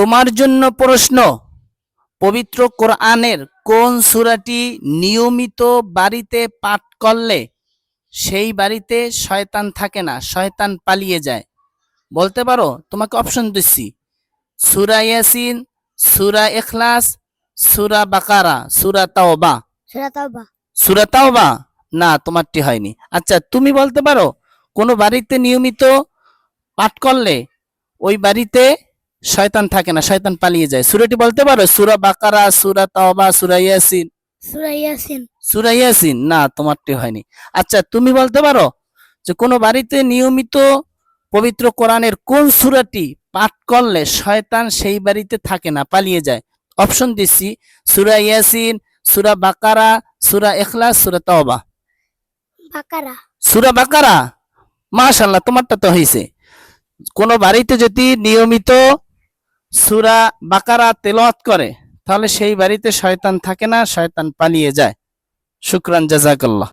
তোমার জন্য প্রশ্ন, পবিত্র কোরআনের কোন সূরাটি নিয়মিত বাড়িতে পাঠ করলে সেই বাড়িতে শয়তান থাকে না, শয়তান পালিয়ে যায়? বলতে পারো? তোমাকে অপশন দিচ্ছি: সূরা ইয়াসিন, সূরা ইখলাস, সূরা বাকারা, সূরা তাওবা। সূরা তাওবা। সূরা তাওবা না, তোমারটি হয়নি। আচ্ছা, তুমি বলতে পারো কোন বাড়িতে নিয়মিত পাঠ করলে ওই বাড়িতে শয়তান থাকে না, শয়তান পালিয়ে যায়? সূরাটি বলতে পারো? সূরা বাকারা, সূরা তাওবা, সূরা ইয়াসিন। সূরা ইয়াসিন। সূরা ইয়াসিন না, তোমারটি হয়নি। আচ্ছা, তুমি বলতে পারো যে কোন বাড়িতে নিয়মিত পবিত্র কোরআনের কোন সূরাটি পাঠ করলে শয়তান সেই বাড়িতে থাকে না, পালিয়ে যায়? অপশন দিচ্ছি: সূরা ইয়াসিন, সূরা বাকারা, সূরা ইখলাস, সূরা তাওবা। বাকারা। সূরা বাকারা। মাশাআল্লাহ, তোমারটা তো হয়েছে। কোন বাড়িতে যদি নিয়মিত সূরা বাকারা তেলাওয়াত করে তাহলে সেই বাড়িতে শয়তান থাকে না, শয়তান পালিয়ে যায়। শুকরান, জাযাকাল্লাহ।